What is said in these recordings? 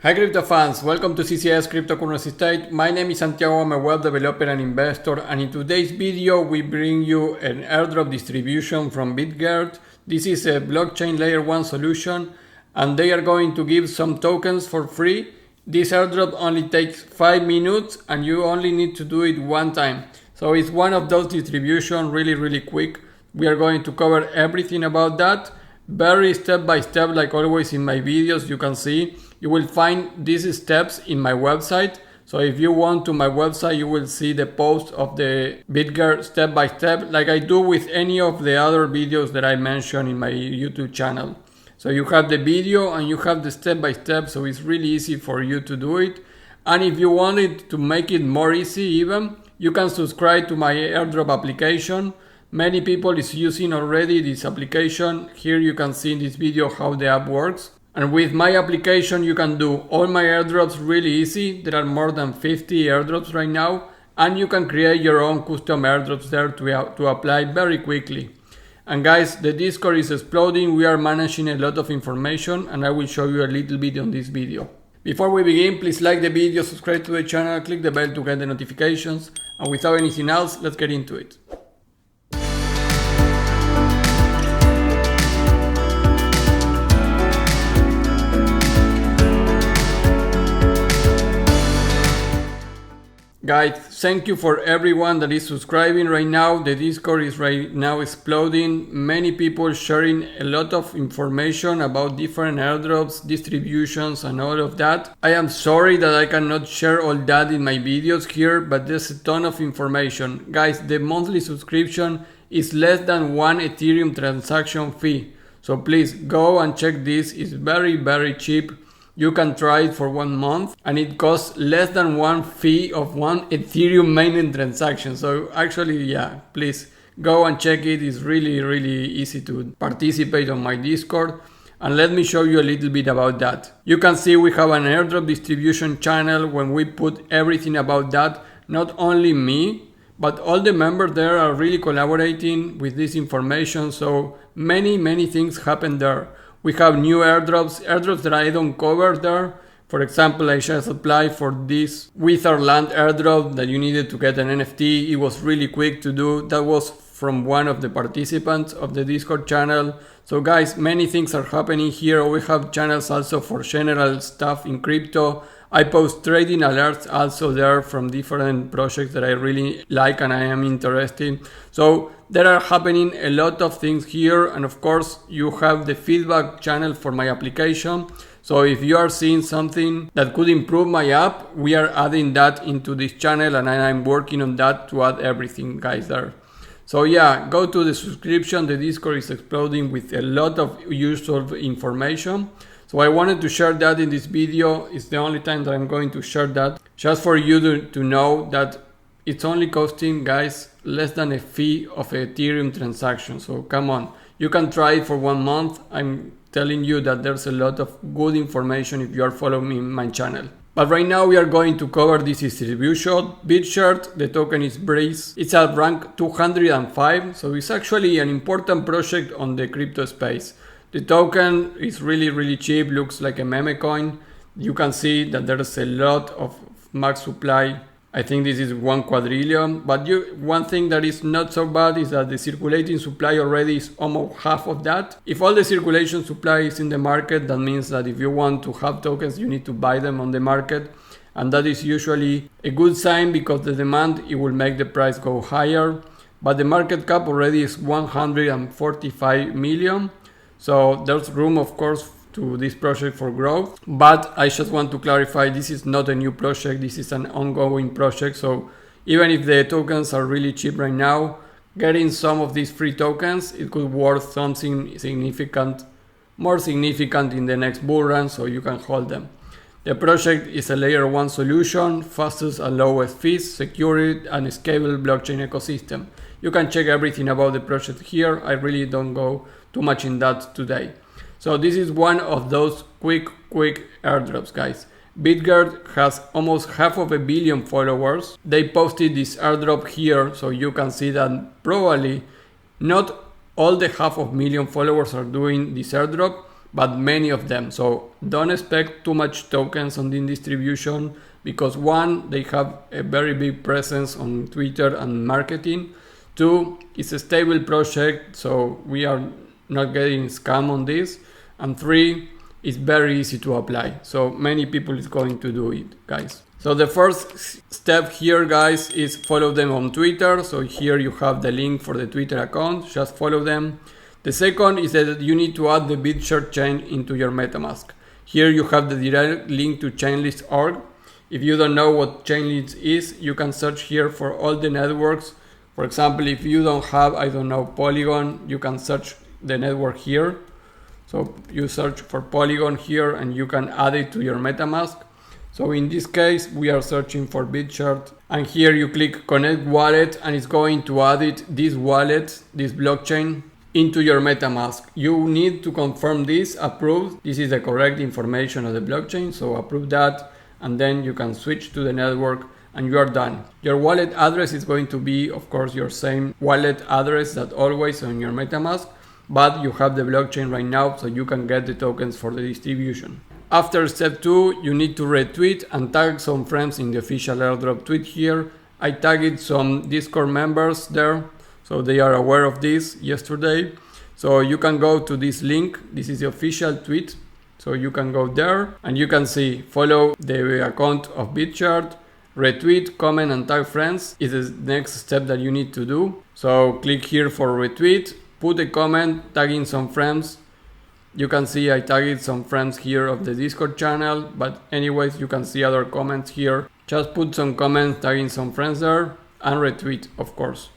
Hi crypto fans, welcome to CCS Cryptocurrency State. My name is Santiago, I'm a web developer and investor, and in today's video we bring you an airdrop distribution from Bitgert. This is a blockchain layer 1 solution and they are going to give some tokens for free. This airdrop only takes 5 minutes and you only need to do it one time. So it's one of those distributions really quick. We are going to cover everything about that. Very step by step, like always in my videos. You can see you will find these steps in my website. So if you want to my website, you will see the post of the Bitgert step by step, like I do with any of the other videos that I mentioned in my YouTube channel. So you have the video and you have the step by step, so it's really easy for you to do it. And if you wanted to make it more easy even, you can subscribe to my airdrop application. Many people is using already this application. Here you can see in this video how the app works. And with my application you can do all my airdrops really easy. There are more than 50 airdrops right now. And you can create your own custom airdrops there to apply very quickly. And guys, the Discord is exploding. We are managing a lot of information and I will show you a little bit on this video. Before we begin, please like the video, subscribe to the channel, click the bell to get the notifications. And without anything else, let's get into it. Guys, thank you for everyone that is subscribing right now. The Discord is right now exploding. Many people sharing a lot of information about different airdrops, distributions and all of that. I am sorry that I cannot share all that in my videos here, but there's a ton of information. Guys, the monthly subscription is less than 1 Ethereum transaction fee. So please go and check this. It's very cheap. You can try it for 1 month and it costs less than 1 fee of 1 Ethereum mainnet transaction. So actually, yeah, please go and check it. It's really easy to participate on my Discord. And let me show you a little bit about that. You can see we have an airdrop distribution channel when we put everything about that. Not only me, but all the members there are really collaborating with this information. So many things happen there. We have new airdrops that I don't cover there. For example, I just applied for this Witherland airdrop that you needed to get an NFT. It was really quick to do. That was from one of the participants of the Discord channel. So guys, many things are happening here. We have channels also for general stuff in crypto. I post trading alerts also there from different projects that I really like and I am interested in. So there are happening a lot of things here, and of course you have the feedback channel for my application. So if you are seeing something that could improve my app, we are adding that into this channel and I'm working on that to add everything, guys, there. So yeah, go to the subscription. The Discord is exploding with a lot of useful information. So I wanted to share that in this video. It's the only time that I'm going to share that, just for you to know that it's only costing, guys, less than a fee of an Ethereum transaction. So come on, you can try it for 1 month. I'm telling you that there's a lot of good information if you are following my channel. But right now we are going to cover this distribution. Bitgert, the token is Breeze. It's at rank 205, so it's actually an important project on the crypto space. The token is really cheap, looks like a meme coin. You can see that there's a lot of max supply. I think this is 1 quadrillion, but one thing that is not so bad is that the circulating supply already is almost half of that. If all the circulation supply is in the market, that means that if you want to have tokens, you need to buy them on the market. And that is usually a good sign because the demand, it will make the price go higher. But the market cap already is 145 million. So there's room, of course, to this project for growth. But I just want to clarify, this is not a new project. This is an ongoing project. So even if the tokens are really cheap right now, getting some of these free tokens, it could worth something significant, more significant in the next bull run, so you can hold them. The project is a layer 1 solution, fastest and lowest fees, secure and scalable blockchain ecosystem. You can check everything about the project here. I really don't go too much in that today. So this is one of those quick airdrops, guys. Bitgert has almost 500 million followers. They posted this airdrop here, so you can see that probably not all the 500 million followers are doing this airdrop, but many of them. So don't expect too much tokens on the distribution, because one, they have a very big presence on Twitter and marketing. Two, it's a stable project, so we are not getting scam on this. And three, it's very easy to apply. So many people is going to do it, guys. So the first step here, guys, is follow them on Twitter. So here you have the link for the Twitter account, just follow them. The second is that you need to add the Bitgert chain into your Metamask. Here you have the direct link to Chainlist.org. If you don't know what Chainlist is, you can search here for all the networks. For example, if you don't have, I don't know, Polygon, you can search the network here. So you search for Polygon here and you can add it to your Metamask. So in this case, we are searching for Bitgert, and here you click connect wallet, and it's going to add this wallet, this blockchain, into your Metamask. You need to confirm this, approve. This is the correct information of the blockchain, so approve that, and then you can switch to the network and you are done. Your wallet address is going to be, of course, your same wallet address that always on your Metamask, but you have the blockchain right now, so you can get the tokens for the distribution. After step 2, you need to retweet and tag some friends in the official airdrop tweet here. I tagged some Discord members there, so they are aware of this yesterday. So you can go to this link. This is the official tweet. So you can go there and you can see, follow the account of Bitgert, retweet, comment and tag friends is the next step that you need to do. So click here for retweet, put a comment, tagging some friends. You can see I tagged some friends here of the Discord channel, but anyways, you can see other comments here. Just put some comments, tagging some friends there, and retweet, of course.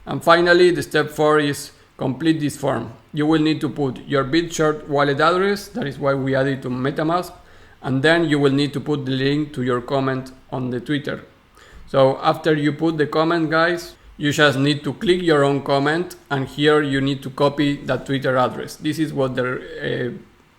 And finally, the step 4 is complete this form. You will need to put your Bitgert wallet address, that is why we added to MetaMask, and then you will need to put the link to your comment on the Twitter. So after you put the comment, guys, you just need to click your own comment, and here you need to copy that Twitter address. This is what the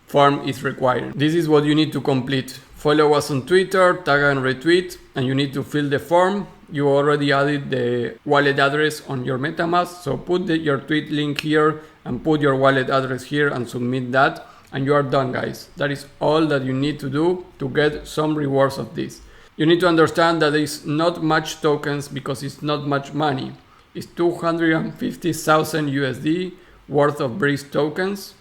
form is requiring. This is what you need to complete. Follow us on Twitter, tag and retweet, and you need to fill the form. You already added the wallet address on your MetaMask, so put your tweet link here and put your wallet address here and submit that, and you are done, guys. That is all that you need to do to get some rewards of this. You need to understand that there is not much tokens because it's not much money. It's 250,000 USD worth of Breeze tokens,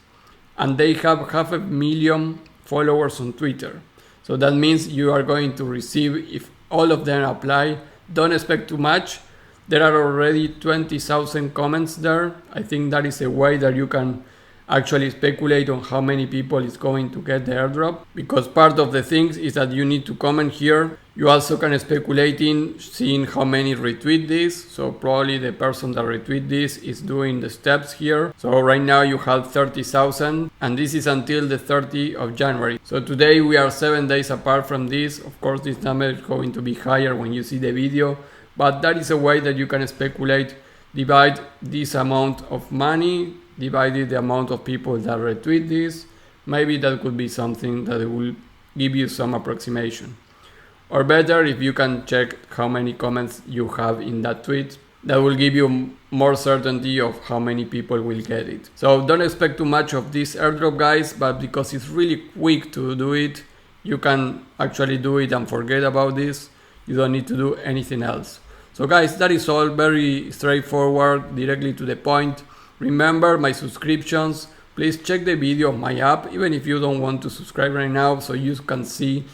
and they have 500,000 followers on Twitter. So that means you are going to receive, if all of them apply, don't expect too much. There are already 20,000 comments there. I think that is a way that you can actually speculate on how many people is going to get the airdrop, because part of the things is that you need to comment here. You also can speculate in seeing how many retweet this, so probably the person that retweet this is doing the steps here. So right now you have 30,000, and this is until the 30th of January. So today we are 7 days apart from this. Of course this number is going to be higher when you see the video, but that is a way that you can speculate. Divide this amount of money, divided the amount of people that retweet this. Maybe that could be something that will give you some approximation. Or better, if you can check how many comments you have in that tweet, that will give you more certainty of how many people will get it. So don't expect too much of this airdrop, guys, but because it's really quick to do it, you can actually do it and forget about this. You don't need to do anything else. So guys, that is all, very straightforward, directly to the point. Remember my subscriptions. Please check the video of my app, even if you don't want to subscribe right now, so you can see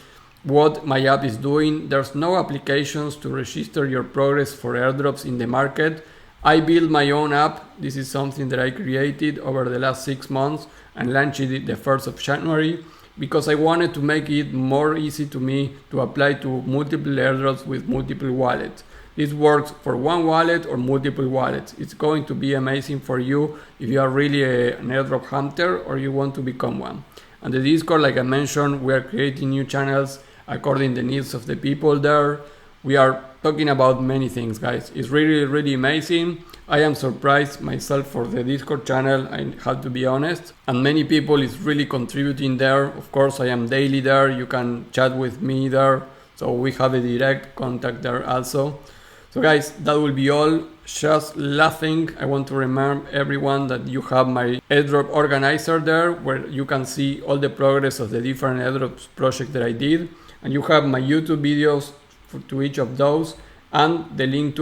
what my app is doing. There's no applications to register your progress for airdrops in the market. I built my own app. This is something that I created over the last 6 months and launched it the 1st of January because I wanted to make it more easy to me to apply to multiple airdrops with multiple wallets. This works for one wallet or multiple wallets. It's going to be amazing for you if you are really an airdrop hunter or you want to become one. And the Discord, like I mentioned, we are creating new channels according to the needs of the people there. We are talking about many things, guys. It's really, really amazing. I am surprised myself for the Discord channel, I have to be honest. And many people is really contributing there. Of course, I am daily there. You can chat with me there. So we have a direct contact there also. So guys, that will be all. Just last thing, I want to remind everyone that you have my airdrop organizer there, where you can see all the progress of the different airdrops project that I did. And you have my YouTube videos to each of those, and the links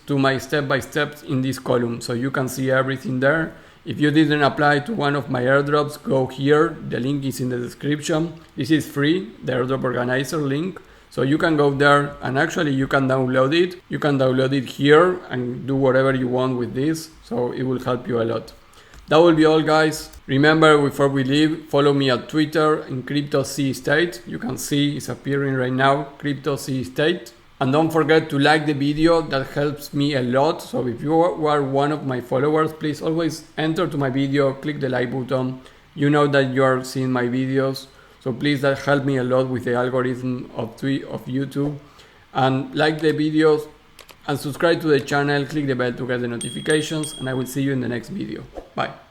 to my step-by-steps in this column. So you can see everything there. If you didn't apply to one of my airdrops, go here. The link is in the description. This is free, the airdrop organizer link. So you can go there and actually you can download it. You can download it here and do whatever you want with this. So it will help you a lot. That will be all, guys. Remember, before we leave, follow me at Twitter in CryptoCState. You can see it's appearing right now, CryptoCState. And don't forget to like the video, that helps me a lot. So if you are one of my followers, please always enter to my video, click the like button. You know that you are seeing my videos. So please, that helps me a lot with the algorithm of YouTube. And like the videos and subscribe to the channel, click the bell to get the notifications, and I will see you in the next video. Bye.